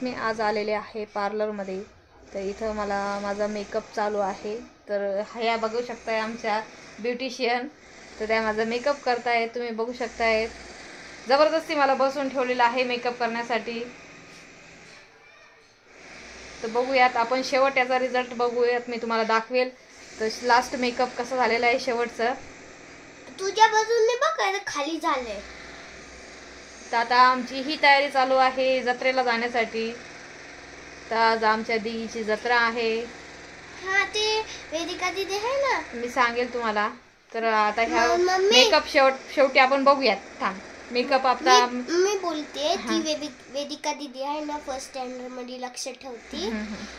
मी आज आलेले आहे पार्लरमध्ये. तर इथं मला माझा मेकअप चालू आहे. तर ह्या बघू शकताय आमच्या ब्युटिशियन. तर त्या माझा मेकअप करतायत, तुम्ही बघू शकताय. जबरदस्ती मला बसवून ठेवलेलं आहे मेकअप करण्यासाठी. तर बघूयात आपण शेवट याचा रिझल्ट बघूयात, मी तुम्हाला दाखवेल. तर लास्ट मेकअप कसा झालेला आहे शेवटचं. तुझ्या बाजूने बघ खाली झालंय. तर आता आमची ही तयारी चालू आहे जत्रेला जाण्यासाठी. तर आज आमच्या दिदीची जत्रा आहे. हा ते वेदिका दीदी आहे ना, मी सांगेल तुम्हाला. तर आता ह्या मेकअप शेवटी आपण बघूयात. थांब, मेकअप आता मी बोलते ती वेदिका दीदी आहे ना, फर्स्ट स्टँडर्ड मध्ये लक्ष ठेवती.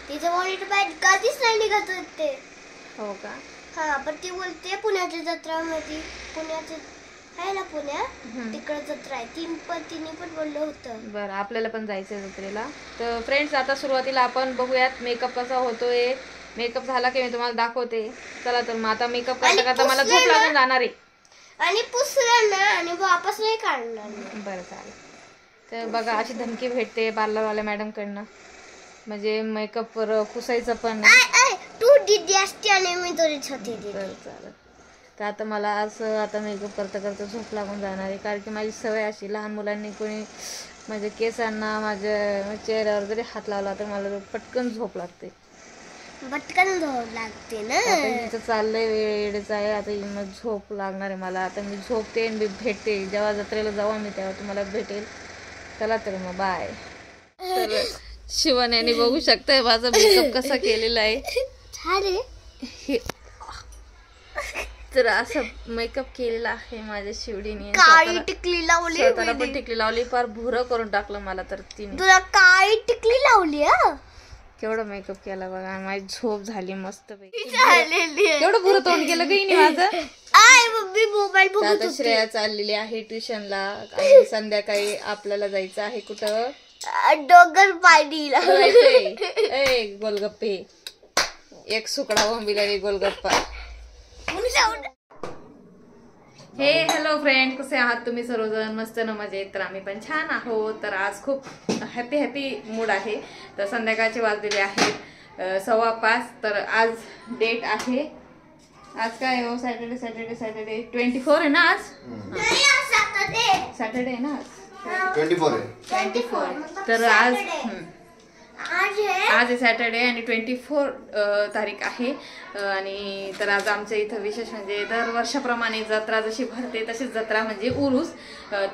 तिचं मॉनिटर पॅड कधीच नाही निघत होते. हो का? हा, पण ती बोलते पुण्याच्या जत्रामध्ये, पुण्याचं आहे ना, पुण्यात तिकडे जत्रा आहे. तिने पण बोललं होतं. बरं, आपल्याला पण जायचंय जत्रेला. तर फ्रेंड्स, आता सुरुवातीला आपण बघूयात मेकअप कसा होतोय. मेकअप झाला की मी तुम्हाला दाखवते. चला तर मग आता मेकअप करता करता मला झोप लागून जाणार आहे. आणि पुसलं ना आणि वापस नाही काढणार. बरं, चालेल. तर बघा, अशी धमकी भेटते पार्लरवाल्या मॅडम कडनं. म्हणजे मेकअप पुसायचं पण. तू दीदी असते आणि मी तुझीच होती. बरं, चालेल. तर आता मला असं आता मेकअप करता करता झोप लागून जाणार आहे. कारण की माझी सवय अशी, लहान मुलांनी कोणी माझ्या केसांना, माझ्या चेहऱ्यावर जरी हात लावला तर मला पटकन झोप लागते. पटकन झोप लागते ना. आता हिचं चाललंय वेळेच आहे. आता मग झोप लागणार आहे मला. आता मी झोपते आणि भेटते जेव्हा जत्रेला जाऊ आम्ही, तेव्हा तुम्हाला भेटेल. चला तर मग बाय. तर शिवानी बघू शकताय माझा मेकअप कसा केलेला आहे. तर असं मेकअप केलेला आहे माझ्या शिवडीने. काळी टिकली लावली, स्वतःला पण टिकली लावली. फार भुरं करून टाकलं मला तर तिने. तुला काळी टिकली लावली. केवढा मेकअप केला बघा. माझी झोप झाली मस्त पैकी. केवढं भुरं तोंड केलं काही नाही माझं. मोबाईल आता श्रेया चाललेली आहे ट्युशनला. आणि संध्याकाळी आपल्याला जायचं आहे कुठं? डोंगर पाणीला. गोलगप्पे. एक सुकडा बोंबीला, एक गोलगप्पा. हे हॅलो फ्रेंड, कसे आहात तुम्ही सर्वजण? मस्त ना, मजेत? तर आम्ही पण छान आहोत. तर आज खूप हॅपी मूड आहे. तर संध्याकाळचे वाजलेले आहेत 5:15. तर आज डेट आहे, आज काय हो? सॅटर्डे 24 आहे ना आज? सॅटर्डे आहे ना आज? 24. तर आज आहे सॅटर्डे आणि 24 तारीख आहे. आणि तर आज आमच्या इथं विशेष म्हणजे दरवर्षाप्रमाणे जत्रा जशी भरते तशीच जत्रा म्हणजे उरूस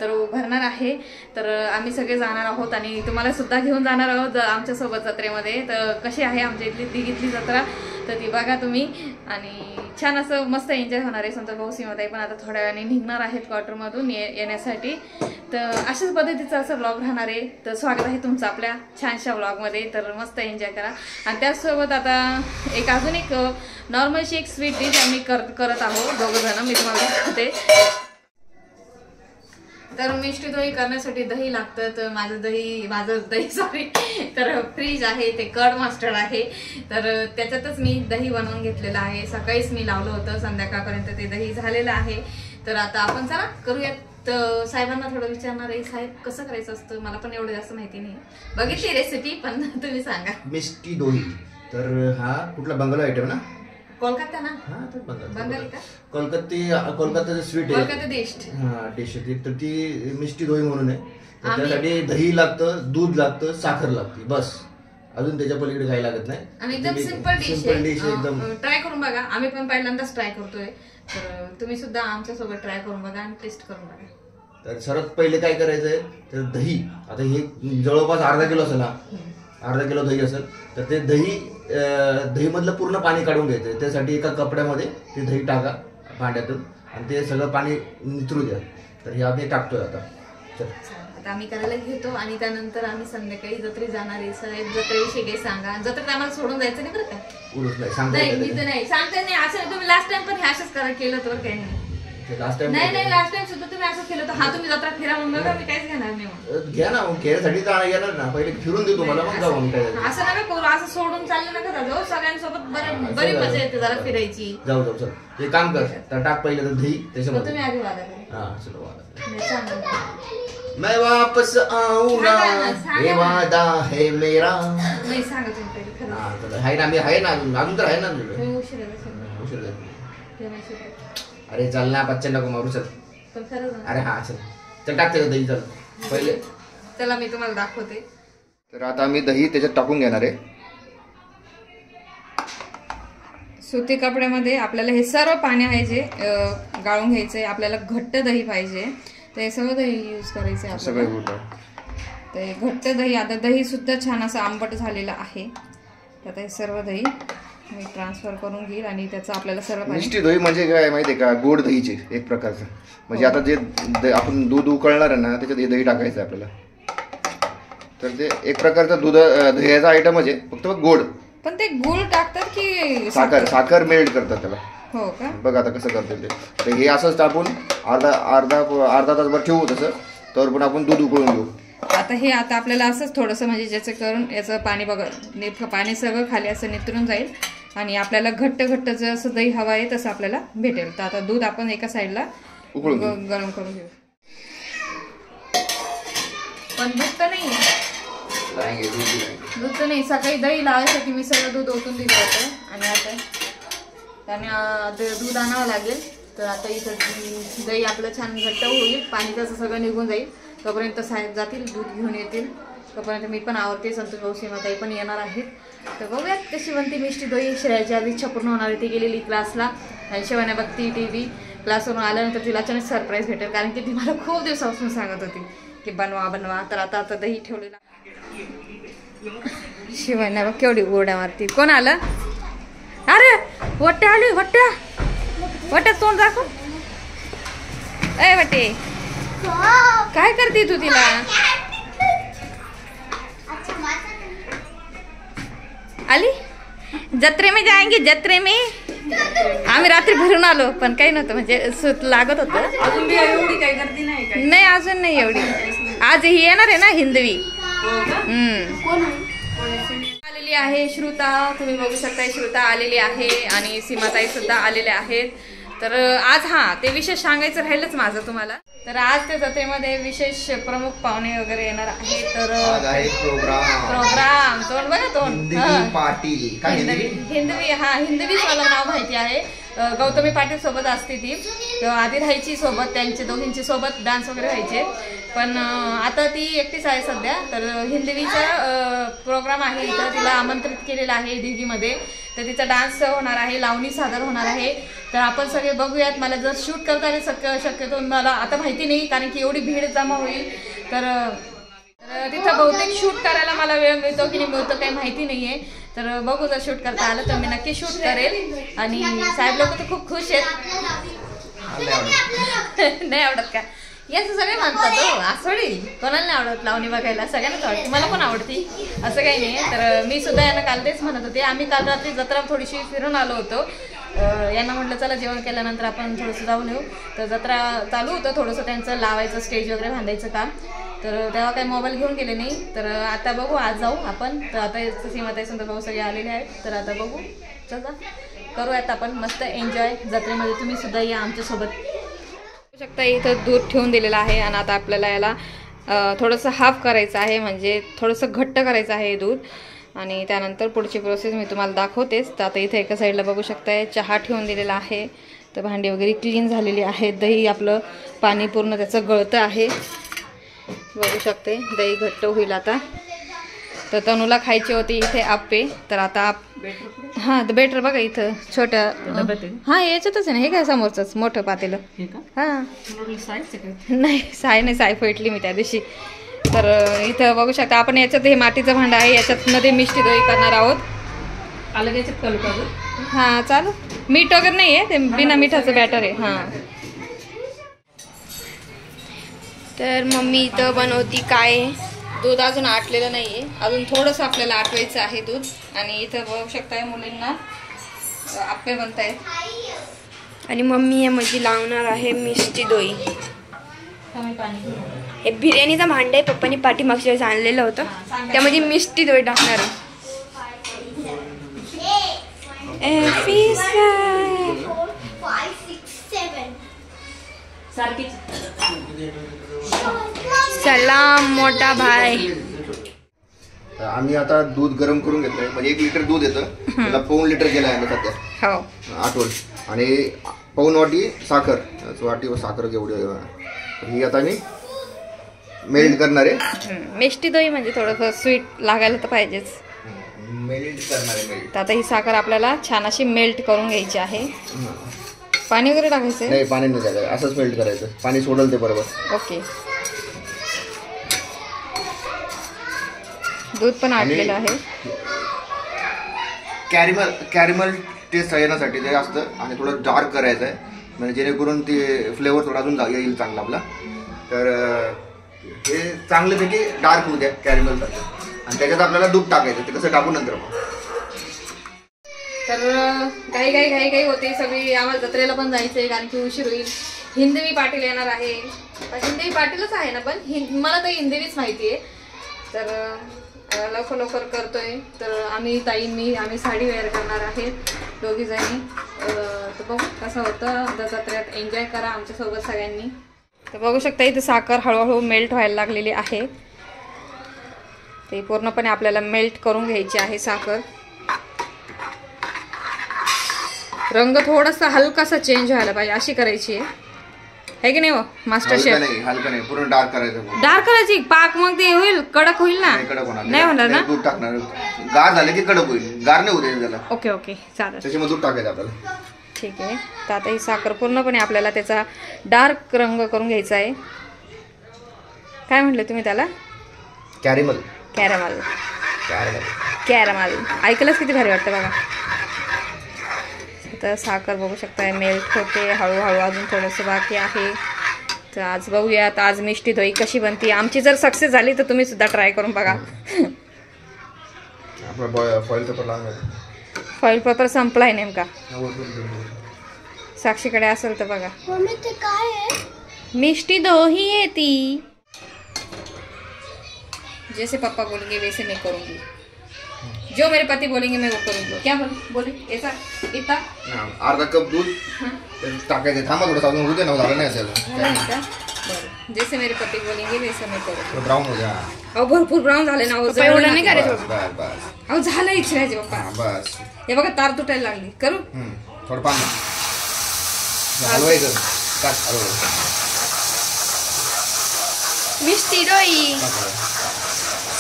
तर भरणार आहे. तर आम्ही सगळे जाणार आहोत आणि तुम्हाला सुद्धा घेऊन जाणार आहोत आमच्यासोबत जत्रेमध्ये. तर कशी आहे आमच्या इथली दिघीतली जत्रा तर ती बघा तुम्ही. आणि छान असं मस्त एन्जॉय होणार आहे. संत भाऊसीमध्ये पण आता थोड्या वेळाने निघणार आहेत क्वार्टरमधून येण्यासाठी. तर अशाच पद्धतीचं असं ब्लॉग राहणार आहे. तर स्वागत आहे तुमचं आपल्या छानशा ब्लॉगमध्ये. तर मस्त एन्जॉय करा. आणि त्याचसोबत आता अजून एक नॉर्मलशी एक स्वीट डिश आम्ही करत आहोत दोघं जण. मी तुम्हाला दाखवते. तर मिष्टी दही करण्यासाठी दही लागतं. तर माझं दही सॉरी तर फ्रीज आहे, ते कर्ड मास्टर्ड आहे. तर त्याच्यातच मी दही बनवून घेतलेलं आहे. सकाळीच मी लावलं होतं, संध्याकाळपर्यंत ते दही झालेलं आहे. तर आता आपण चला करूयात. तर साहेबांना थोडं विचारणार आहे, साहेब कसं करायचं असतं? मला पण एवढं जास्त माहिती नाही, बघितली रेसिपी, पण तुम्ही सांगा. मिष्टी दही. तर हा कुठला बंगाली आयटम ना? कोलकाता ना? हा, तर बंगाली का? कोलकाता स्वीट आहे. कोलकाता डिश. हा, डिश आहे. तर ती मिष्टी दही म्हणून आहे. त्यासाठी दही लागतं, दूध लागतं, साखर लागते, बस. अजून त्याच्या पलीकडे काही लागत नाही. आणि एकदम सिंपल डिश आहे. एकदम ट्राय करून बघा. आम्ही पण पहिल्यांदाच ट्राय करतोय. तर तुम्ही सुद्धा आमच्या सोबत ट्राय करून बघा आणि टेस्ट करून बघा. तर सर्वात पहिले काय करायचंय, तर दही, आता हे जवळपास अर्धा किलो असेल. अर्धा किलो दही असेल तर ते दही मधलं पूर्ण पाणी काढून घ्यायचं. त्यासाठी एका कपड्यामध्ये ते दही टाका भांड्यातून आणि ते सगळं पाणी निथरू द्या. तर हे आम्ही टाकतोय आता. चल, आता आम्ही करायला घेतो आणि त्यानंतर आम्ही संध्याकाळी जत्रेत जाणार आहे. साहेब जत्रेविषयी काही सांगा. जत्रेत आम्हाला सोडून जायचं नाही बरं का? उरूस नाही सांगता नाही. असं नाही, तुम्ही लास्ट टाइम पण हे असंच केलं तर काही नाही. लास्ट टाइम सुद्धा तुम्ही असं केलं तर हा तुम्ही जत्रा फिरा म्हणून बघा, मी काहीच घेणार नाही. घ्या ना, खेळासाठी येणार ना, पहिले फिरून देऊ तुम्हाला, मग जाऊ. असं नका करू, असं सोडून चाललं नका जाऊ. सगळ्यांसोबत बरी मजा येते जरा फिरायची. जाऊ चल. हे काम कर, तर टाक पहिले तर दही त्याच्यामध्ये. तुम्ही आधी वादा हा, चलो वादा. मैं वापस आऊंगा ये वादा है मेरा. नाही सांगा तुम्ही पहिले खरं. हा, तर आहे ना, मी आहे ना अजून तर आहे ना तुझं. तुम्ही उशीर झाला. उशीर झाला. अरे चल ना, बच्चा नको मारू, चल. पण खरं ना. अरे हा चल चल, टाकते का दही, चल पहिले. चला मी तुम्हाला दाखवते. तर आता आम्ही दही त्याच्यात टाकून घेणार आहे. सुती कपड्यामध्ये आपल्याला हे सर्व पाणी आहे जे गाळून घ्यायचंय. आपल्याला घट्ट दही पाहिजे, तर हे सगळं दही यूज करायचं आहे सगळं आपल्याला. तर हे घट्ट दही, आता दही सुद्धा छान असं आंबट झालेलं आहे. आता हे सर्व दही मी ट्रान्सफर करून घेईल आणि त्याचं आपल्याला सर्व पाणी. मिष्टी दही म्हणजे काय माहिती आहे का, गोड दहीचे एक प्रकारचं. म्हणजे आता जे आपण दूध उकळणार आहे ना, त्याच्यात हे दही टाकायचं आहे आपल्याला. तर ते एक प्रकारचं दह्याचा आयटमच आहे, फक्त गोड. पण ते गुळ टाकतात की साखर मेल्ट करतात त्याला. हो का? बघ आता कसं करतील ते. तर हे असंच टाकून अर्धा तासभर ठेवू, तसं तर पण आपण दूध उकळून घेऊ. आता आपल्याला असंच थोडंसं म्हणजे ज्याचं करून याचं पाणी बघा, नेमकं पाणी सगळं खाली असं नितरून जाईल आणि आपल्याला घट्ट जसं दही हवा आहे तसं आपल्याला भेटेल. तर आता दूध आपण एका साईडला गरम करून घेऊ. पण दूध तर नाही, दूध तर नाही. सकाळी दही लावायसाठी मी सगळं दूध ओतून दिलं होतं आणि आता त्याने दूध आणावं लागेल. तर आता इथं दही आपलं छान घट्ट होईल, पाणी त्याचं सगळं निघून जाईल. तोपर्यंत साहेब जातील, दूध घेऊन येतील. तोपर्यंत मी पण आवडते, संतोष भाऊ सीमाताई पण येणार आहेत. तर बघूयात कशी बनते मिष्टी दही. श्रेयाची आधी इच्छा पूर्ण होणार आहे, ती गेलेली क्लासला आणि शिवाने बघती TV. क्लासवरून आल्यानंतर तिला अचानक सरप्राईज भेटेल, कारण की ती मला खूप दिवसापासून सांगत होती की बनवा. तर आता दही ठेवलेला. शिवाने बघ केवढी ओरडा मारती. कोण आलं? अरे वट्ट्या आली, वट्ट्या तोंड दाखव. ए वट्टे, काय करते तू तिला? आली जत्रे में जाएंगे, जत्रे में. आम्ही रात्री भरून आलो, पण काही नव्हतं, म्हणजे सूत लागत होतं. अजून एवढी काही गर्दी नाही. नाही अजून नाही एवढी. आज ही येणार आहे ना हिंदवी. आलेली आहे श्रुता, तुम्ही बघू शकता श्रुता आलेली आहे आणि सीमाताई सुद्धा आलेल्या आहेत. तर आज ते विशेष सांगायचं राहिलंच माझं तुम्हाला. तर आज त्या जत्रेमध्ये विशेष प्रमुख पाहुणे वगैरे येणार आहे. तर प्रोग्राम तोंड बघा, तोंड हिंदवी. हिंदवीच मला नाव माहिती आहे. गौतमी पाटील सोबत असते ती, आधी राहायची सोबत, त्यांचे दोघींची सोबत डान्स वगैरे व्हायचे. पण आता ती एकटीच आहे सध्या. तर हिंदवीचा प्रोग्राम आहे इथं, तिला आमंत्रित केलेलं आहे दिघीमध्ये. तर तिचा डान्स होणार आहे, लावणी सादर होणार आहे. तर आपण सगळे बघूयात. मला जर शूट करता आले शक्यतो मला आता माहिती नाही, कारण की एवढी भीड जमा होईल. तर तिथं बहुतेक शूट करायला मला वेळ मिळतो की नाही मिळतो काही माहिती नाहीये. तर बघू, जर शूट करता आलं तर मी नक्की शूट करेल. आणि साहेब लोक तर खूप खुश आहेत. नाही आवडत का? याचं सगळे म्हणतात हो, असोडी कोणाला नाही आवडत लावणी बघायला, सगळ्यांनाच आवडते. मला पण आवडती, असं काही नाही. तर मी सुद्धा यांना काल तेच म्हणत होते. आम्ही काल रात्री जत्रा थोडीशी फिरून आलो होतो. यांना म्हटलं चला जेवण केल्यानंतर आपण थोडंसं जाऊन येऊ. तर जत्रा चालू होतं थोडंसं त्यांचं लावायचं, स्टेज वगैरे बांधायचं काम. तर तेव्हा काही मोबाईल घेऊन गेले नाही. तर आता बघू, आज जाऊ आपण. तर आता सीमाताई संतोष भाऊ सगळे आलेले आहेत. तर आता बघू, चला करूयात आपण मस्त एन्जॉय जत्रेमध्ये. तुम्ही सुद्धा या आमच्यासोबत. बघू शकता इथं दूध ठेवून दिलेलं आहे आणि आता आपल्याला याला थोडंसं हाफ करायचं आहे, म्हणजे थोडंसं घट्ट करायचं आहे दूध. आणि त्यानंतर पुढची प्रोसेस मी तुम्हाला दाखवतेच. तर आता इथे एका साईडला बघू शकताय चहा ठेवून दिलेला आहे. तर भांडी वगैरे क्लीन झालेली आहे. दही आपलं पाणी पूर्ण त्याचं गळतं आहे, बघू शकते. दही घट्ट होईल आता. तर तनूला खायची होती इथे आप्पे. तर आता तर बेटर बघा इथं छोटं याच्यातच आहे ना. हे काय समोरच मोठं पातेलं. नाही साय फेटली मी त्या दिवशी. तर इथं बघू शकता आपण. याच्यात हे मातीचं भांडं आहे, याच्यात मध्ये मिष्टी दही करणार आहोत. अलग याच्यात चालू का? चालू. मीठ वगैरे नाही आहे, ते बिना मिठाचं बॅटर आहे. तर मम्मी इथं बनवती काय, दूध अजून आटलेलं नाही आहे, अजून थोडंसं आपल्याला आटवायचं आहे दूध. आणि इथं बघू शकताय मुलींना आप्पे बनतायत आणि मम्मी यामध्ये लावणार आहे मिष्टी दही. हे बिर्याणीचा भांड आहे, पप्पानी पाठीमागच्या वेळेस आणलेलं होतं. त्यामध्ये मिष्टी दही टाकणार आहे. सारखीच सलाम मोठा भाई. आम्ही आता दूध गरम करून घेतलंय, म्हणजे 1 लिटर दूध येतं, त्याला 1.5 लिटर केलं आहे आम्ही सध्या. हो. आठवण. आणि 1 वाटी साखर, वाटी साखर केवढी ही आता मी मेल्ट करणार आहे. मिष्टी दही म्हणजे थोडंसं स्वीट लागायला तर पाहिजेच. मेल्ट करणार आहे. तर आता ही साखर आपल्याला छान अशी मेल्ट करून घ्यायची आहे. पाणी वगैरे टाकायचं? नाही, पाणी नाही टाकायचं, असंच मेल्ट करायचं. पाणी सोडल ते बरोबर. ओके. दूध पण आटलेलं आहे. कॅरेमल टेस्ट येण्यासाठी ते असतं आणि थोडं डार्क करायचं आहे, म्हणजे जेणेकरून ते फ्लेवर थोडा अजून येईल चांगला आपला. तर हे चांगल्यापैकी डार्क होऊ द्या कॅरेमलसाठी, आणि त्याच्यात आपल्याला दूध टाकायचं. ते कसं टाकू नंतर मग. तर घाई होते सगळी. आम्हाला जत्रेला पण जायचंय कारण की उशीर होईल. हिंदवी पाटील येणार आहे. हिंदवी पाटीलच आहे ना, पण मला तर हिंदवीच माहिती आहे. तर लवकर करतोय. तर आम्ही साडी वेअर करणार आहे दोघी जणी. तर बघू कसं होतं. जत्रेत एन्जॉय करा आमच्यासोबत सगळ्यांनी. तर बघू शकता इथे साखर हळूहळू मेल्ट व्हायला लागलेली आहे. ते पूर्णपणे आपल्याला मेल्ट करून घ्यायची आहे साखर. रंग थोडासा हलकासा चेंज व्हायला पाहिजे अशी करायची आहे की नाही हो मास्टर शेफ? हलका नाही, पूर्ण डार्क करायचं. डार्क करायची. पाक मग ते होईल कडक होईल ना? नाही होणार ना? दूध टाकणार. गार झालं की कडक होईल, गार नाही होईल त्याला. ओके चालेल. त्याच्यामध्ये दूध टाकायचं आपल्याला. ठीक आहे. तर आता ही साखर पूर्णपणे आपल्याला त्याचा डार्क रंग करून घ्यायचा आहे. काय म्हटलं तुम्ही त्याला? कॅरेमल. ऐकलंच किती भारी वाटतं बघा. तर साखर बघू शकताय मेल्ट होते हळूहळू. अजून थोडंसं बाकी आहे. तर आज बघूयात आज मिष्टी दही कशी बनते. आमची जर सक्सेस झाली तर तुम्ही सुद्धा ट्राय करून बघा. फॉईल पेपर संपलाय नेमका. साक्षीकडे असेल तर बघा. ते काय आहे? मिष्टी दही है ती. जैसे पापा बोलेंगे वैसे मैं करूंगी. जो मेरे पति बोलेंगे मैं वो करूंगी. क्या बोले ऐसा इतना? अर्धा कप दूध टाकायचं. थांबा थोडं साधून होऊ दे ना, झालं नाही असेल. जैसे मेरे पति बोलेंगे वैसे मैं करूंगी. ब्राऊन हो गया. अहो भरपूर ब्राऊन झाले ना. एवढं नाही करायचं. बस. अहो झालं इच्छायचे पप्पा. बस. हे बघा तार तुटायला लागली. करू थोडं पाणी हलवायचं. मिष्टी दही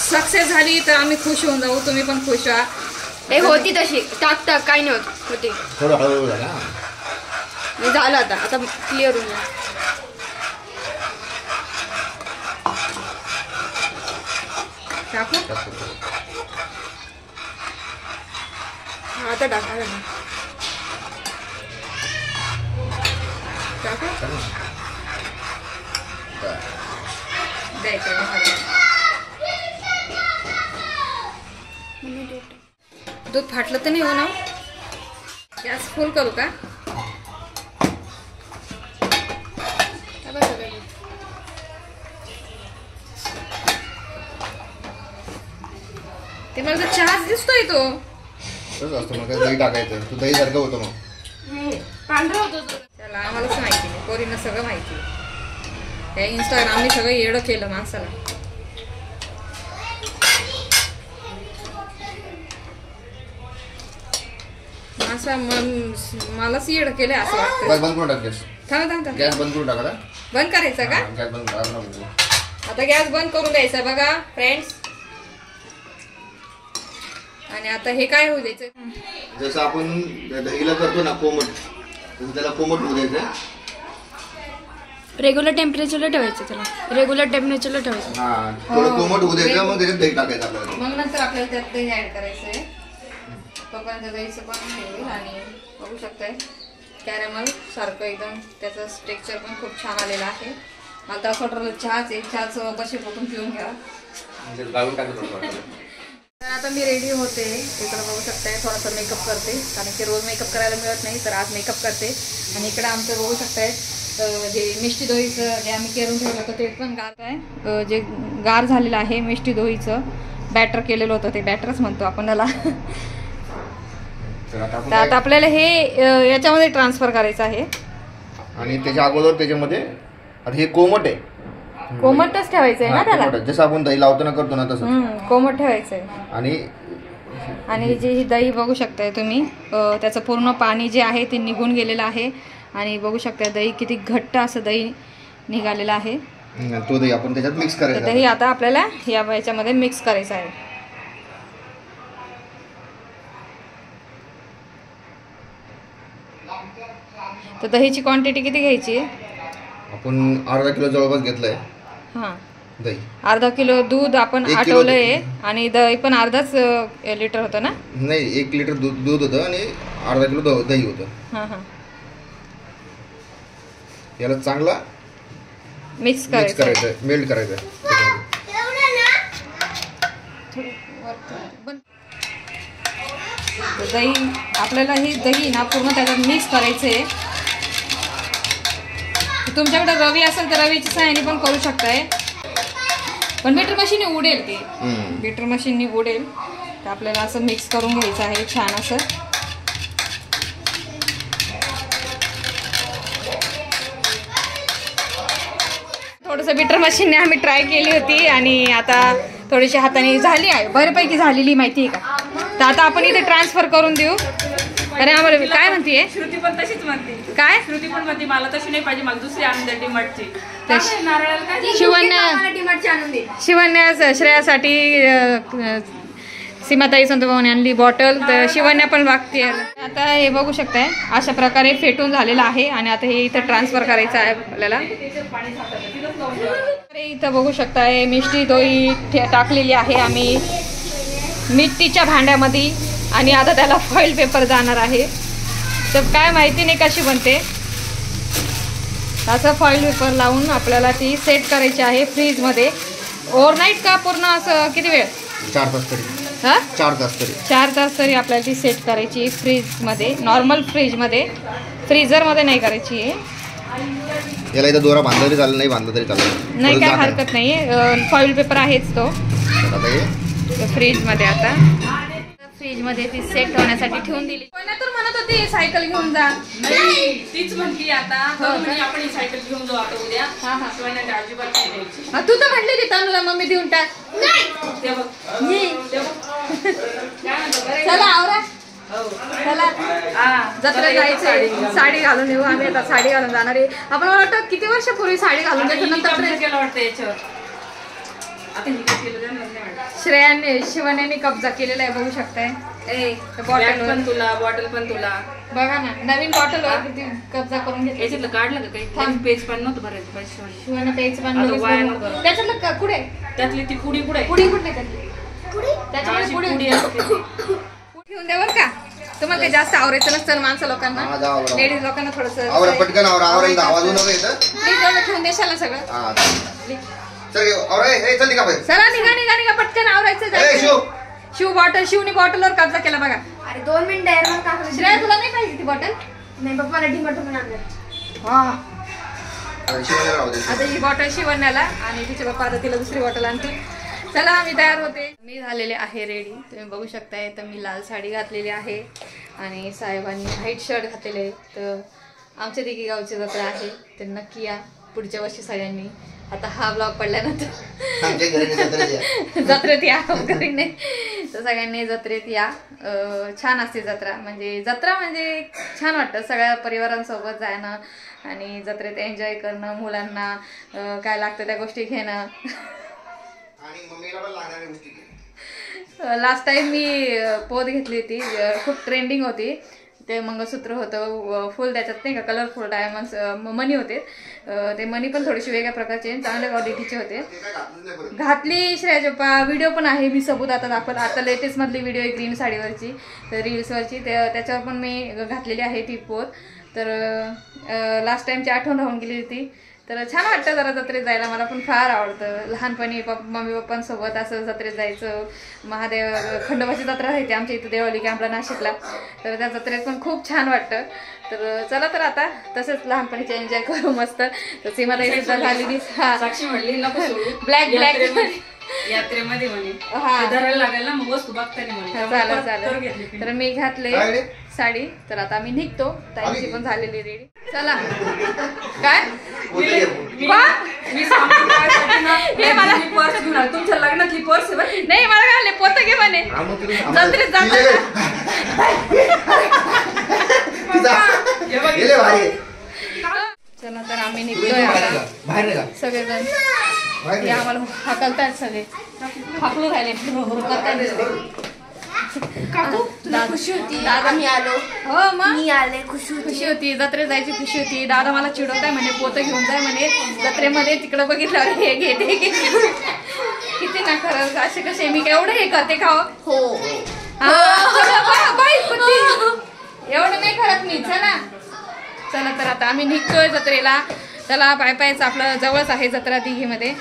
सक्सेस झाली तर आम्ही खुश होऊन जाऊ. तुम्ही पण खुश व्हा. हे होती तशी टाक काही नाही होती. थोडं हळूहळू झालं. झालं आता क्लिअर होऊन. टाकू आता टाका दूध फाटलं तर नाही हो ना? गॅस फुल करू का? ते मला तर चहाच दिसतोय तो. असतं मग दही टाकायचं. तू दही सारखं होतं मग. पांढरा होतो. त्याला आम्हालाच माहिती नाही. पोरींना सगळं माहिती. त्या इंस्टाग्रामने सगळं येडं केलं माणसाला. मलाच येडं केलं असं वाटतं. बंद करून टाक गॅस. थांबा गॅस बंद करून टाका. बंद करायचा का? गॅस बंद करा. आता गॅस बंद करून द्यायचा बघा फ्रेंड्स. आणि आता हे काय होऊ द्यायचं? जसं आपण दहीला करतो ना कोमट, तसं त्याला कोमट होऊ द्यायचं. रेग्युलर टेम्परेचरला ठेवायचं. हा थोडं कोमट होऊ द्यायचं. मग त्याच्यात दही टाकायचं आपल्याला. मग नंतर आपल्याला त्यात दही ऍड करायचंय. तोपर्यंत दहीचं पण होईल. आणि बघू शकताय कॅरेमल सारखं एकदम त्याचं स्ट्रक्चर पण खूप छान आलेलं आहे. मला तर असं वाटलं चहाच बशी पोटून पिऊन घ्या. तर आता मी रेडी होते. इकडं बघू शकताय थोडासा मेकअप करते कारण की रोज मेकअप करायला मिळत नाही. तर आज मेकअप करते. आणि इकडं आमचं बघू शकताय जे मिष्टी दोहीचं जे आम्ही करून ठेवलं होतं ते पण गार आहे. जे गार झालेलं आहे मिष्टी दोहीचं बॅटर केलेलं होतं ते बॅटरच म्हणतो आपण त्याला. तर आता आपल्याला हे याच्यामध्ये ट्रान्सफर करायचं आहे. आणि त्याच्या अगोदर त्याच्यामध्ये आता हे कोमट आहे, कोमटच ठेवायचंय ना त्याला, कोमट आहे. जसं आपण दही लावताना करतो ना तसं कोमट ठेवायचंय. आणि जे ही दही बघू शकताय तुम्ही, त्याचं पूर्ण पाणी जे आहे ते निघून गेलेलं आहे आणि बघू शकता दही किती घट्ट असं दही निघालेलं आहे. तो दही आपण त्याच्यात मिक्स करायचा. दही आता आपल्याला याच्यामध्ये मिक्स करायचं आहे. तर दहीची क्वांटिटी किती घ्यायची? आपण अर्धा किलो जवळपास घेतलंय. हां, दही अर्धा किलो दूध आपण आटवलंय आणि दही पण अर्धाच लिटर होतं ना? नाही, 1 लिटर दूध होतं आणि अर्धा किलो दही होतं. हां हां, याला चांगला मिक्स करायचं, मेल्ट करायचं. दही आपल्याला ही दही ना पूर्ण त्याच्यात मिक्स करायचंय. तुमच्याकडे रवी असेल तर रवीची सहाय्याने पण करू शकताय, पण बीटर मशीनने उडेल, ते बीटर मशीनने उडेल. तर आपल्याला असं मिक्स करून घ्यायचं आहे छान असं. थोडंसं बीटर मशीनने आम्ही ट्राय केली होती आणि आता थोडीशी हाताने झाली आहे, बऱ्यापैकी झालेली, माहिती आहे का? तर आता आपण इथे ट्रान्सफर करून देऊ. अरे आम्हाला काय म्हणतीये? श्रुती पण तशीच म्हणते. काय? श्रुती पण म्हणते मला तशी नाही पाहिजे, मला दुसरी आणून द्या डिमार्टची. शिवण्या श्रेयासाठी सीमाताई संतभाऊने आणली बॉटल, तर शिवण्या पण लागते. आता हे बघू शकताय अशा प्रकारे फेटून झालेलं आहे आणि आता हे इथं ट्रान्सफर करायचं आहे आपल्याला. इथं बघू शकताय मिष्टी दही टाकलेली आहे आम्ही मिट्टीच्या भांड्यामध्ये आणि आता त्याला फॉईल पेपर जाणार आहे. तर काय माहिती नाही कशी बनते. असं फॉईल पेपर लावून आपल्याला ती सेट करायची आहे फ्रीजमध्ये. ओव्हरनाईट का पूर्ण असं किती वेळ? 4 तास तरी. हां, 4 तास तरी आपल्याला ती सेट करायची फ्रीजमध्ये, नॉर्मल फ्रीजमध्ये, फ्रीजरमध्ये नाही करायची आहे. याला इथं दोरा बांधला तरी चालेल, नाही बांधला तरी चालेल, नाही काय हरकत नाही आहे. फॉईल पेपर आहेच तो. फ्रीजमध्ये आता फ्रीजमध्ये ती सेट होण्यासाठी ठेवून दिली. तर म्हणत होती सायकल घेऊन जा. तीच म्हणली आता आपण ही सायकल घेऊन जाऊ आता उद्या. अजिबात नाही द्यायची. तू तर म्हटली ती तनुला मम्मी देऊन टाक. चला आवरा, चला जत्रा जायचं, साडी घालून येऊ आम्ही. आता साडी घालून जाणार आहे आपण. मला वाटतं किती वर्षापूर्वी साडी घालून घेतलं नंतर केलं वाटतं याच्यावर. श्रेयाने शिवण्याने कब्जा केलेला आहे बघू शकताय. बॉटल पण तुला, बॉटल पण तुला. बघा ना नवीन बॉटल किती कब्जा करून घेतली. याच्यातलं काढलं का काही? पेज पण नव्हतं भरायचं. शिवाने पेज पण त्याच्यातलं कुठे? त्यातली ती कुडी कुठे? कुडी कुठे त्यातली? त्याच्यामध्ये कुडी ठेवून द्या बरं का. तुम्हाला काही जास्त आवरायचं नसतं माणसं लोकांना, लेडीज लोकांना थोडंसं पटकन ठेवून देशाल ना सगळं. चला निघा पटकन आवरायचं. शिव बॉटल, शिवनी बॉटलवर कब्जा केला बघा. अरे 2 मिनिटं. श्रेया तुला नाही पाहिजे ती बॉटल? नाही बाबा, मला डिमार्ट म्हणून आणलं. हा, आता ही बॉटल शिवण्याला आणि तिचे पप्पा आता तिला दुसरी बॉटल आणतील. चला मी तयार होते. मी झालेले आहे रेडी. तुम्ही बघू शकताय तर मी लाल साडी घातलेली आहे आणि साहेबांनी व्हाईट शर्ट घातलेले आहे. तर आमच्या देखील गावची जत्रा आहे, तर नक्की या पुढच्या वर्षी सगळ्यांनी. आता हा ब्लॉग पडल्यानंतर जत्रेत या, घरी नाही तर सगळ्यांनी जत्रेत या. छान असते जत्रा, म्हणजे छान वाटतं सगळ्या परिवारांसोबत जाणं आणि जत्रेत एन्जॉय करणं, मुलांना काय लागतं त्या गोष्टी घेणं. लास्ट टाइम मी पोत घेतली होती, खूप ट्रेंडिंग होती. ते मंगळसूत्र होतं फुल, त्याच्यात नाही का कलरफुल डायमंड्स मनी होते. ते मनी पण थोडीशी वेगळ्या प्रकारचे चांगल्या क्वालिटीचे होते. घातली श्रेयाजप्पा. व्हिडिओ पण आहे, मी सबूत आता दाखवत. आता लेटेस्ट मधली व्हिडिओ आहे ग्रीन साडीवरची, तर रील्सवरची, त्याच्यावर पण मी घातलेली आहे ती पोत. तर लास्ट टाइमची आठवण राहून गेली होती. तर छान वाटतं जरा जत्रेत जायला. मला पण फार आवडतं. लहानपणी मम्मी पप्पांसोबत असं जत्रेत जायचं. महादेव खंडोबाची जत्रा राहते आमच्या इथं देवळी कॅम्पला नाशिकला, तर त्या जत्रेत पण खूप छान वाटतं. तर चला तर आता तसंच लहानपणीचे एन्जॉय करू मस्त. तर सीमाताई सुद्धा झालेली साक्षी म्हणली नको ब्लॅक यात्रेमध्ये म्हणे धरायला लागेल ना मग वस्तू बघताना. चालेल. तर मी घातले साडी. तर आता आम्ही निघतो. ताईची पण झालेली रेडी. चला. काय मी सांगतो काय करते ना, हे मला पर्स घेऊन आले. तुमच्या लग्नातली पर्स आहे बरं. नाही, मला काय पोत घे म्हणे. जत्रेत जाता चला तर आम्ही निघतोय आता. सगळेजण हे आम्हाला हाकलतायत, सगळे हाकलू राहिले, काकू तुला खुशी होती दादा मी आलो. हो मग मी आले, खुशी खुशी होती. जत्रेत जायची खुशी होती. दादा मला चिडवताय म्हणे, पोतं घेऊन जाय म्हणे जत्रेमध्ये. तिकडं बघितलं हे घे ते घे. किती ना खरं असे कसे मी एवढं हे करते का हो. एवढं नाही करत मी. चला चला तर आता आम्ही निघतोय जत्रेला. चला पाय पायच आपलं जवळच आहे जत्रा दिघीमध्ये.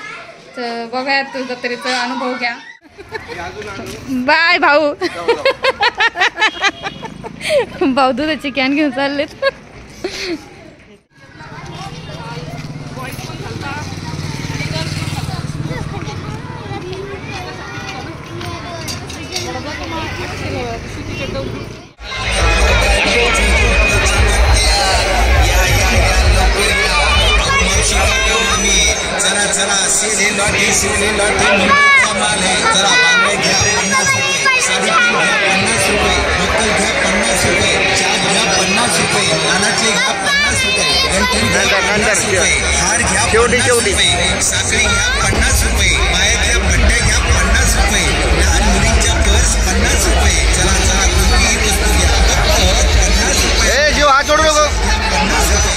तर बघूया तू जत्रेचा अनुभव घ्या. बाय भाऊ. भाऊ दुधाची कॅन घेऊन चाललेत. चला चला सीने लॉटी कमाले. चला बांगडे घ्या 50 रुपये, साडी घ्या 50 रुपये, बक्कल घ्या 50 रुपये, चाद घ्या 50 रुपये, कानातले घ्या 50 रुपये, गंठन घ्या 50 रुपये, हार घ्या 50 रुपये, साखळी घ्या 50 रुपये, पायातल्या पट्ट्या घ्या 50 रुपये, लहान मुलींच्या पर्स 50 रुपये. चला चला कोणतीही वस्तू घ्या फक्त 50 रुपये. जीव हात जोडू नको. 50 रुपये.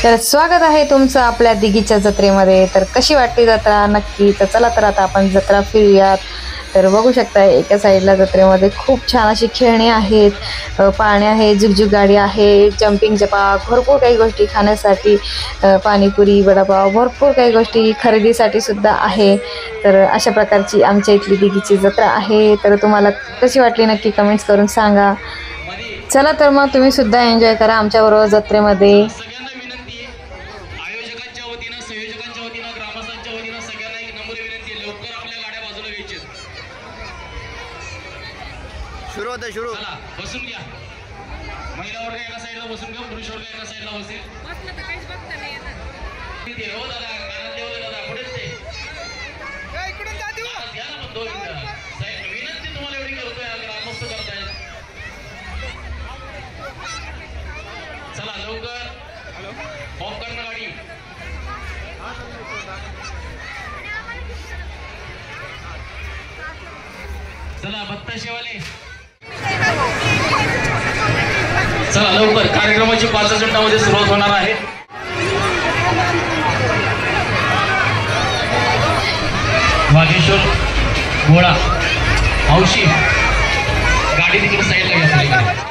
तर स्वागत आहे तुमचं आपल्या दिघीच्या जत्रेमध्ये. तर कशी वाटली जत्रा नक्की. तर चला तर आता आपण जत्रा फिरूयात. तर बघू शकता एका साईडला जत्रेमध्ये खूप छान अशी खेळणी आहेत, पाळणे आहे, झुकझुक गाडी आहे, जम्पिंग जपाक, भरपूर काही गोष्टी खाण्यासाठी, पाणीपुरी वडापाव, भरपूर काही गोष्टी खरेदीसाठी सुद्धा आहे. तर अशा प्रकारची आमच्या इथली दिघीची जत्रा आहे. तर तुम्हाला कशी वाटली नक्की कमेंट्स करून सांगा. चला तर मग तुम्ही सुद्धा एन्जॉय करा आमच्याबरोबर जत्रेमध्ये. सुरू बसून घ्या. महिला वर्ग एका साईडला बसून घ्या, पुरुष वर्ग एका साईडला बसेल. बसलं तर काहीच बघता नाही येणार. हो दादा, कानात देऊ दादा, पुढेच ते इकडून जा देऊ घ्या ना. मग 2 मिनिटं साईड विनंती तुम्हाला एवढी करतोय, ग्रामस्थ करताय. चला लवकर. पॉपकॉर्न गाडी. चला बत्ताशेवाले. चला लवकर. कार्यक्रमाची 5 मिनिटांमध्ये सुरुवात होणार आहे. वागेश्वर गोळा हौशी गाडी तिकडे साईडला घ्या.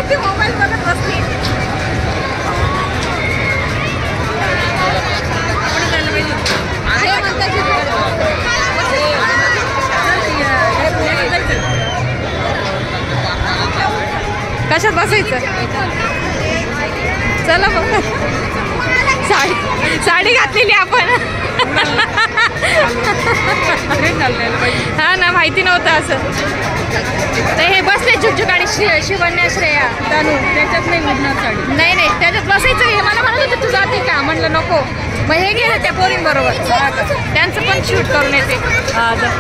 ती मोबाईल बघत बसली. कशात बसायचं? चला बघ, साडी घातलेली आपण. हा ना, माहिती नव्हतं असं. तर हे बसले झुकझुक आणि शिवण्या श्रेया तनू त्याच्यात नाही उडणार साडी. नाही नाही त्याच्यात बसायचं. हे मला म्हणत होते तू जाते का, म्हणलं नको. मग हे गेले त्या पोरींबरोबर, त्यांचं पण शूट करून येते. हा जा.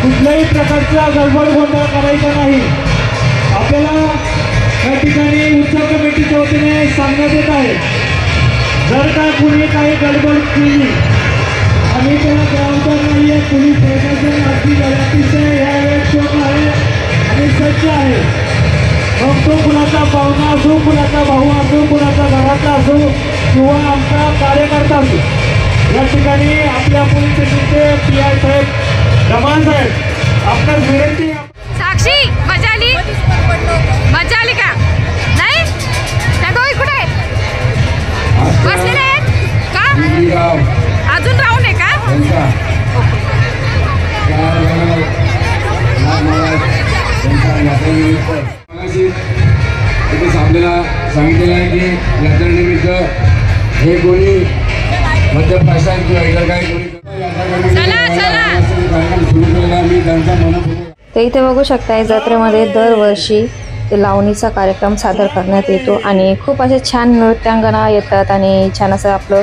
कुठल्याही प्रकारचा गडबड गोंधळ करायचा नाही. आपल्याला या ठिकाणी उत्सव कमिटीच्या वतीने सांगण्यात येत आहे, जर का कुणी काही गडबड केली आम्ही त्याला जबाबदार नाही आहे. पोलीस प्रशासन अतिशय यावेळेस शोक आहे आणि सज्ज आहे. मग तो कुणाचा पाहुणा असो, कुणाचा भाऊ असो, कुणाचा घरातला असो किंवा आमचा कार्यकर्ता असो, या ठिकाणी आपल्या पोलीस स्टेशनचे PI साहेब धमान साहेब आपल्यास विनंती. साक्षी मजा आली, मजा आली का नाही? त्या दोघी कुठे बसलेले आहेत का? अजून राहून आहे का? आपल्याला सांगितलेलं आहे की यात्रेनिमित्त हे कोणी मध्य प्रशासन किंवा इतर काही कोणी तर इथे बघू शकताय जत्रेमध्ये दरवर्षी ते लावणीचा कार्यक्रम सादर करण्यात येतो आणि खूप असे छान नृत्यांगना येतात आणि छान असं आपलं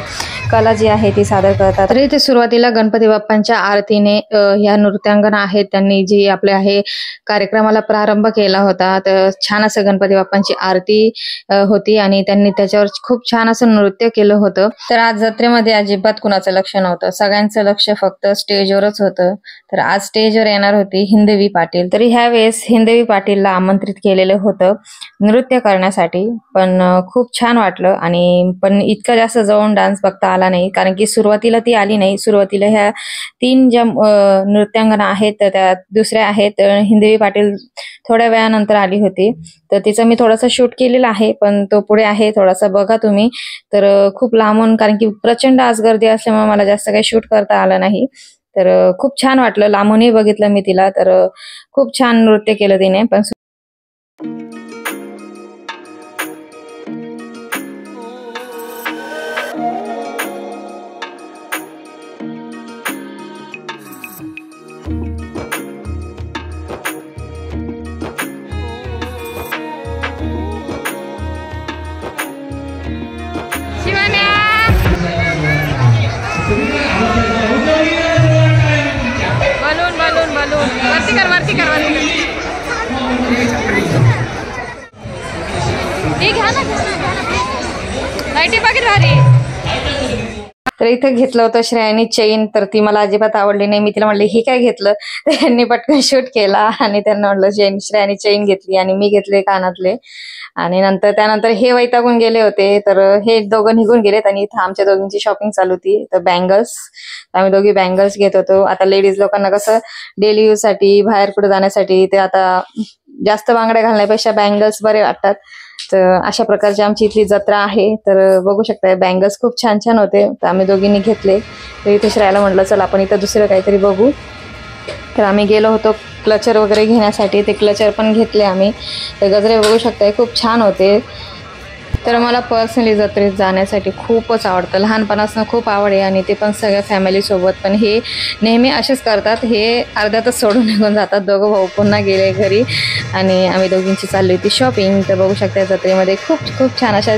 कला जी आहे ती सादर करतात. तर इथे सुरुवातीला गणपती बाप्पांच्या आरतीने ह्या नृत्यांगना आहेत त्यांनी जी आपल्या आहे कार्यक्रमाला प्रारंभ केला होता. तर छान असं गणपती बाप्पांची आरती होती आणि त्यांनी त्याच्यावर खूप छान असं नृत्य केलं होतं. तर आज जत्रेमध्ये अजिबात कुणाचं लक्ष नव्हतं, सगळ्यांचं लक्ष फक्त स्टेजवरच होतं. तर आज स्टेजवर येणार होती हिंदवी पाटील. तरी ह्या वेळेस हिंदवी पाटीलला आमंत्रित केलेलं होतं नृत्य करण्यासाठी, पण खूप छान वाटलं आणि पण इतका जास्त जवळून डान्स बघता आला नाही कारण की सुरुवातीला ती आली नाही. सुरुवातीला ह्या 3 ज्या नृत्यांगना आहेत त्या दुसऱ्या आहेत हिंदवी पाटील थोड्या वेळानंतर आली होती. तर तिचं मी थोडासा शूट केलेला आहे पण तो पुढे आहे, थोडासा बघा तुम्ही. तर खूप लांबून कारण की प्रचंड आज गर्दी असल्यामुळे मला जास्त काही शूट करता आलं नाही. तर खूप छान वाटलं, लांबूनही बघितलं मी तिला. तर खूप छान नृत्य केलं तिने. पण वरती कर लाईटी बघित भारी. तर इथं घेतलं होतं श्रेयानी चेन, तर ती मला अजिबात आवडली नाही. मी तिला म्हणले ही काय घेतलं, तर यांनी पटकन शूट केला आणि त्यांना म्हटलं श्रेयानी चेन घेतली आणि मी घेतले कानातले. आणि त्यानंतर हे वैतागून गेले होते, तर हे दोघं निघून गेलेत आणि इथं आमच्या दोघींची शॉपिंग चालू होती. तर बँगल्स, आम्ही दोघी बँगल्स घेत होतो. आता लेडीज लोकांना कसं डेली यूज साठी बाहेर कुठे जाण्यासाठी ते आता जास्त बांगड्या घालण्यापेक्षा बँगल्स बरे वाटतात. तर अशा प्रकारची आमची इथली जत्रा आहे. तर बघू शकताय बँगल्स खूप छान छान होते, तर आम्ही दोघींनी घेतले. तर इथे श्रेयाला म्हटलं चल आपण इथं दुसरं काहीतरी बघू. तर आम्ही गेलो होतो क्लचर वगैरे घेण्यासाठी, ते क्लचर पण घेतले आम्ही. तर गजरे बघू शकताय खूप छान होते. तर मला पर्सनली जत्रेत जाण्यासाठी खूपच आवडतं, लहानपणापासून खूप आवड आहे आणि ते पण सगळ्या फॅमिलीसोबत. पण हे नेहमी असेच करतात, हे अर्ध्यातच सोडून निघून जातात. दोघं भाऊ पुन्हा गेले घरी आणि आम्ही दोघींची चालली होती शॉपिंग. तर बघू शकता जत्रेमध्ये खूप खूप छान अशा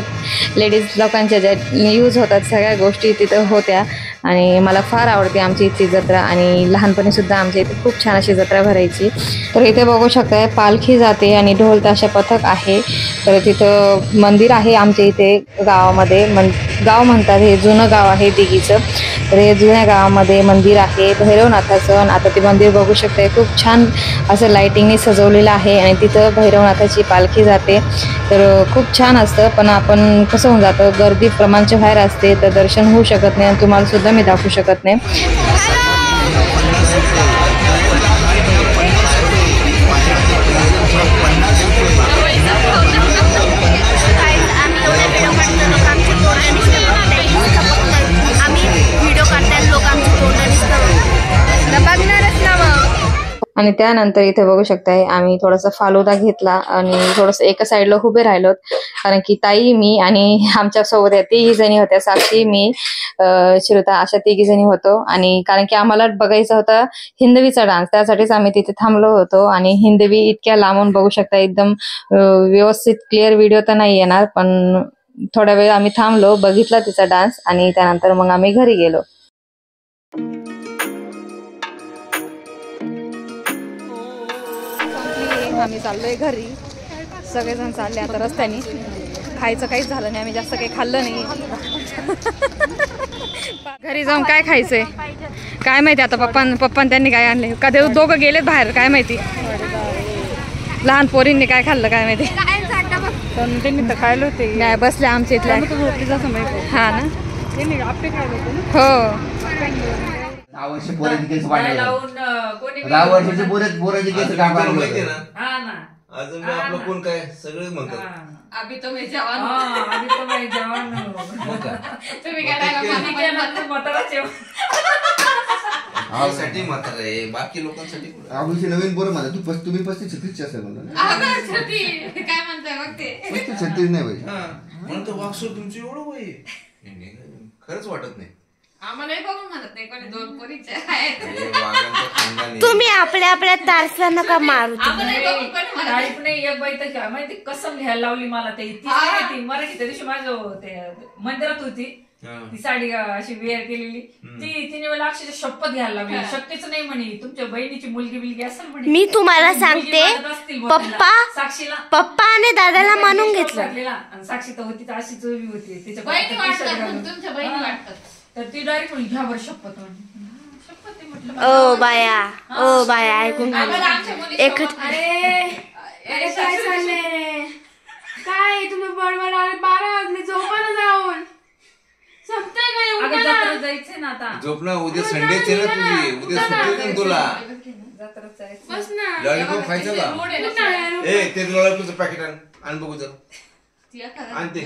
लेडीज लोकांच्या ज्या यूज होतात सगळ्या गोष्टी तिथं होत्या आणि मला फार आवडते आमची इथली जत्रा. आणि लहानपणीसुद्धा आमच्या इथे खूप छान अशी जत्रा भरायची. तर इथे बघू शकताय पालखी जाते आणि ढोल ताशा पथक आहे. तर तिथं मंदिर आहे आमच्या इथे गावामध्ये, गाव म्हणतात, हे जुनं गाव आहे दिघीचं. तर हे जुन्या गावामध्ये मंदिर आहे भैरवनाथाचं. आता ते मंदिर बघू शकताय खूप छान असं लाइटिंगने सजवलेलं आहे आणि तिथं भैरवनाथाची पालखी जाते. तर खूप छान असतं, पण आपण कसं होऊन जातं गर्दी प्रमाणच्या बाहेर असते तर दर्शन होऊ शकत नाही आणि तुम्हाला सुद्धा मी दाखवू शकत नाही. आणि त्यानंतर इथे बघू शकताय आम्ही थोडासा फालुदा घेतला आणि थोडंसं एका साईडला उभे राहिलो कारण की ताई, मी आणि आमच्या सोबत या 3 जणी होत्या, साक्षी, मी, श्रुता, अशा 3 जणी होतो. आणि कारण की आम्हाला बघायचा होता हिंदवीचा डान्स, त्यासाठीच आम्ही तिथे थांबलो होतो. आणि हिंदवी इतक्या लांबून बघू शकता, एकदम व्यवस्थित क्लिअर व्हिडिओ तर नाही येणार, पण थोडा वेळ आम्ही थांबलो, बघितला तिचा डान्स आणि त्यानंतर मग आम्ही घरी गेलो. आम्ही चाललोय घरी, सगळेजण चालले आता रस्त्याने. खायचं काहीच झालं नाही, आम्ही जास्त काही खाल्लं नाही. घरी जाऊन काय खायचंय काय माहिती. आता पप्पान त्यांनी काय आणले का, ते दोघं गेलेत बाहेर, काय माहिती लहान पोरींनी काय खाल्लं काय माहिती. त्यांनी तर खायला होते, नाही बसले आमच्या इथल्या. हा ना, हो. 10 वर्ष पोराची केस वाढले, 10 वर्षाचे पोराची केस काय वाढले. अजून आपलं कोण काय सगळे म्हणतात अभी तो मैं जवान हूं, अभी तो मैं जवान हूं. तुम्ही काय म्हाताराचे साठी म्हातारा आहे, बाकी लोकांसाठी आमची नवीन पोरं म्हणतात तुम्ही 35-36 असेल म्हणून. काय म्हणताय मग ते 35-36 नाही पाहिजे म्हणतो वागसो तुमची एवढं वय खरंच वाटत नाही. आम्हालाही बघून म्हणत नाही कोणी 2 पोरीचे आहेत. हे वाघांचं खानदान आहे. तुम्ही आपल्या आपल्या तारसा नका मारू आम्हालाही बघून कोणी म्हणत नाही. तारीफ नाही एक बाई तर काय माहिती कसम घ्यायला लावली मला ते ती मराठी त्या दिवशी माझं ते मंदिरात होती ती साडी अशी वेअर केलेली तिने मला अक्षरशः शपथ घ्यायला लागली. शक्यच नाही म्हणे तुमच्या बहिणीची मुलगी बिलगी असेल म्हणे. मी तुम्हाला सांगते पप्पा आणि दादाला मानून घेतलं. साक्षी तर होती तर अशीच उभी होती तिच्या बहिणी वाटतात पण तुमच्या बहिणी वाटतात. तर ती डायरेक्ट म्हणली घ्या बरं शपथ म्हणे. शपथ आहे म्हटलं. ओ बाया ऐकून आम्हाला आमच्या मुली एक अरे काय चाललंय काय तुम्ही बडबड आले 12 वाजले झोपायला जाऊन संपतंय काय अगं जत्रा जायचंय ना आता. झोप ना उद्या संडेच आहे ना तुझी उद्या सुट्टी आहे ना तुला. जत्रात जायचं. बस ना लॉलीपॉप खायचं का? ए ते लॉलीपॉपचं पॅकेट आण बघू जरा. आणते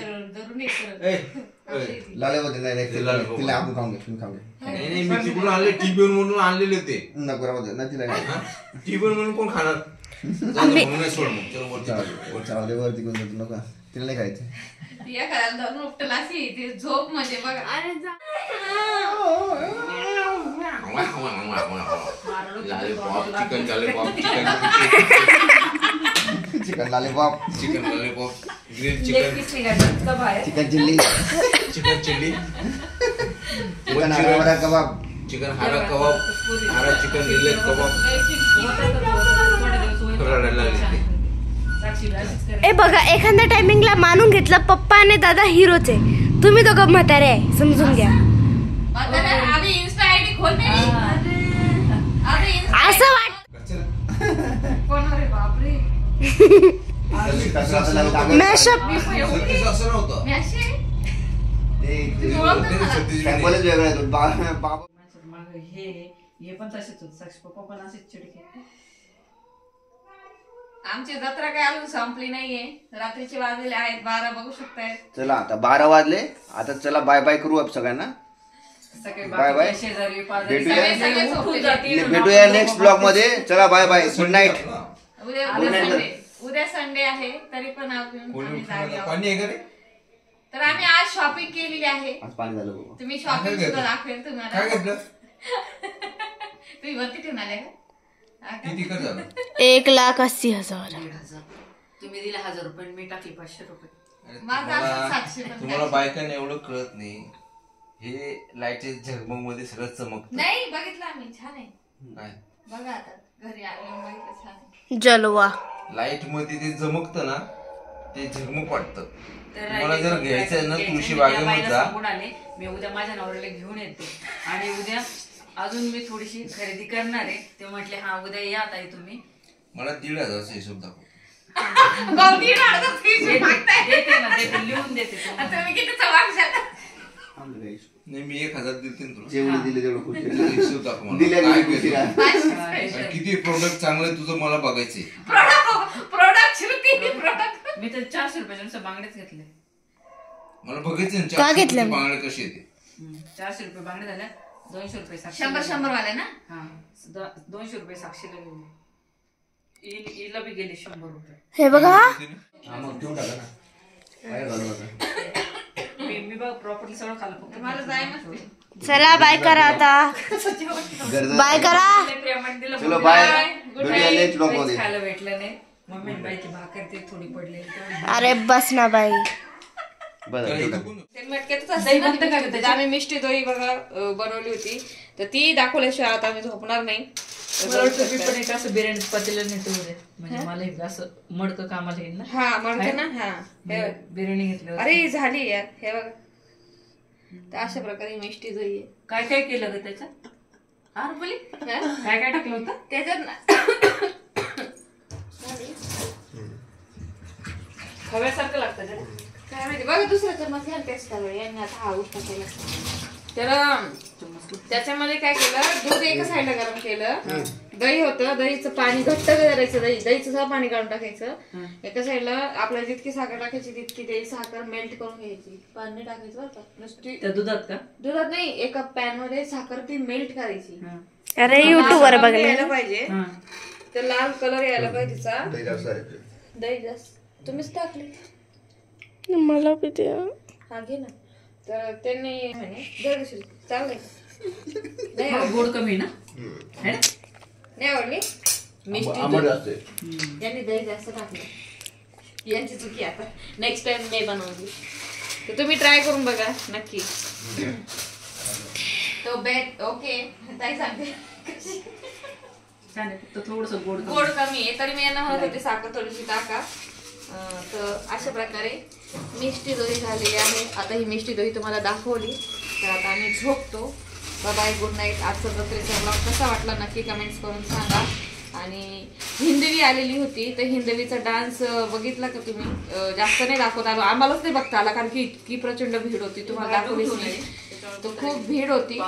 लाले होते नाही तिला आपण खाऊन घे तुम्ही खाऊन घे. नाही मी तिकडून आणले टीबीएन म्हणून आणलेले होते. नको राहू ना तिला टीबीएन म्हणून कोण खाणार? सोड मग चलो वरती कोण नको तिला नाही खायचं. या घरात धरून उपटला अशी ती झोप म्हणजे बघा. अरे lollipop chicken lollipop chicken lollipop chicken lollipop grill leg chicken piece निघायचं बाहेर. Chicken chilli chicken chilli chicken hara kebab chicken hara कबाब हारा चिकन लिले कबाब. ए बघा एखाद्या टायमिंगला मानून घेतलं पप्पा आणि दादा हिरोचे तुम्ही दोघं म्हातारे आहे समजून घ्या. आधी इन्स्टा आयडी खोल असं वाट कोण रे बापरे मॅशअप असं नव्हतं. मी अशी सॅम्पलच वेगळा आहे तो. बाबा मग हे पण तसेच होत. साक्षी पप्पा पण असेच चिडके. आमची जत्रा काय अजून संपली नाहीये. रात्रीचे वाजलेले आहेत 12 बघू शकताय. चला आता 12 वाजले. आता चला बाय बाय करू आप सगळ्यांना. बाय बाय शेजारी भेटूया नेक्स्ट ब्लॉग मध्ये. चला बाय बाय गुड नाईट. उद्या संडे आहे तरी पण आम्ही जागे आहोत. पाणी आहे का रे? तर आम्ही आज शॉपिंग केलेली आहे. आज पाणी झालं बाबा. तुम्ही शॉपिंग सुद्धा दाखवेल तुम्हाला. काय घेतलं? तुम्ही वरती ठेवून आले का? किती कर झालं? 1,80,000. तुम्ही दिले 1,000 रुपये मी टाकले 500 रुपये. माझं असं 700 पण तुम्हाला बायकांना एवढं कळत नाही. हे लाईटचे झगमग मध्ये सगळं चमकत. नाही बघितलं आम्ही छान आहे. काय बघा आता घरी आल्यावर बघितलं छान आहे. जलवा लाईट मध्ये ते चमकत ना ते झगमग वाटतं. मला जर घ्यायचं आहे ना तुळशी बागेमध्ये जा. मी उद्या माझ्या नवऱ्याला घेऊन येते आणि उद्या अजून मी थोडीशी खरेदी करणार आहे. ते म्हटले हा उद्या या ताई तुम्ही. मला 1,500 हिशोब दाखव. लिहून देते. तुम्ही किती चवाक्षात. नाही मी 1,000 देते तुला. जेवढं दिले तेवढं खुश आहे. हिशोब दाखव मला. दिल्या काय गेली खुशी घेतलं? आहे. किती प्रोडक्ट चांगलं आहे तुझं मला बघायचंय. Product Shruti product. मी तर 400 रुपयाच्या बांगडेच घेतले. मला बघायचं का घेतलं? बांगडे कशी येते. 400 रुपये बांगडे झाल्या. 200 रुपये 100 वाले ना. हा 200 रुपये साक्षीला घेऊन हिला बी गेले 100 रुपये. हे बघा मग घेऊन टाका ना. काय झालं आता? मी बघ प्रॉपर्टी सगळं खाल्लं फक्त मला जाय नसते. चला बाय करा आता. बाय करा. चलो बाय. भेटूया नेक्स्ट ब्लॉग मध्ये. खायला भेटलं नाही. मम्मी बाईची भाकर ते थोडी पडली. अरे बस ना बाई. ते मटक्यातच असते ना. त्याच्यात आम्ही मिष्टी दही बघा बनवली होती तर ती दाखवल्याशिवाय आता आम्ही झोपणार नाही. पण एक असं बिर्याणी पातेलं नेतो उद्या म्हणजे मला एक असं मडकं कामाला येईल ना. हा मडकं ना. हा बिर्याणी घेतली. अरे झाली यार हे बघा. तर अशा प्रकारे मिष्टी दही आहे. काय काय केलं ग त्याच्यात? बोली काय काय टाकलं होतं त्याच्यात? खव्यासारखं लागतं का काय माहिती बघा. दुसरा चम्मच घ्या टेस्ट करू. यांनी आता हा उष्टा केला तर त्याच्यामध्ये काय केलं दूध एका साईडला गरम केलं. दही होतं. दहीचं पाणी घट्ट करायचं. दहीचं सगळं पाणी काढून टाकायचं. एका साईडला आपल्याला जितकी साखर टाकायची तितकी दही साखर मेल्ट करून घ्यायची. पाणी टाकायचं बरं का नुसती. दुधात का? दुधात नाही. एका पॅन मध्ये साखर ती मेल्ट करायची. अरे युट्यूब वर बघायला पाहिजे. तर लाल कलर यायला पाहिजे तिचा. दही जास्त तुम्हीच टाकले. मला किती हा घे ना. तर त्यांनी चाललंय गोड कमी ना है ना? नाही आवडली मिष्टी आंबट जास्त आहे. यांनी दही जास्त टाकलं यांची चुकी आता नेक्स्ट टाइम नाही बनवली तर तुम्ही ट्राय करून बघा नक्की तो बेट ओके ताई सांगते छान आहे फक्त थोडस गोड गोड कमी आहे तरी मी यांना म्हणत होते साखर थोडीशी टाका तर अशा प्रकारे मिष्टी दोही झालेली आहे आता ही मिष्टी दोही तुम्हाला दाखवली तर आता आम्ही झोपतो बाय गुड नाईट आजचा जत्रेचा ब्लॉग कसा वाटला नक्की कमेंट्स करून सांगा आणि हिंदवी आलेली होती तर हिंदवीचा डान्स बघितला का तुम्ही जास्त नाही दाखवत आलो आम्हालाच नाही बघता आला कारण की इतकी प्रचंड भीड होती तुम्हाला दाखवलीच नाही तो खूप भीड होती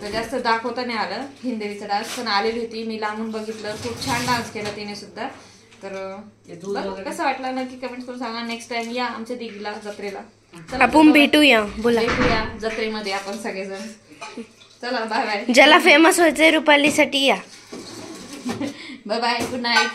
तर जास्त दाखवता नाही आलं हिंदवीचा डान्स पण आलेली होती मी लांबून बघितलं खूप छान डान्स केला तिने सुद्धा तर कसं वाटलं नक्की कमेंट करून सांगा नेक्स्ट टाइम या आमच्या दिघीला जत्रेला आपण भेटूया बोला भेटूया जत्रेमध्ये आपण सगळेजण चला बाय बाय ज्याला फेमस व्हायचंय रुपालीसाठी या बाय बाय गुड नाईट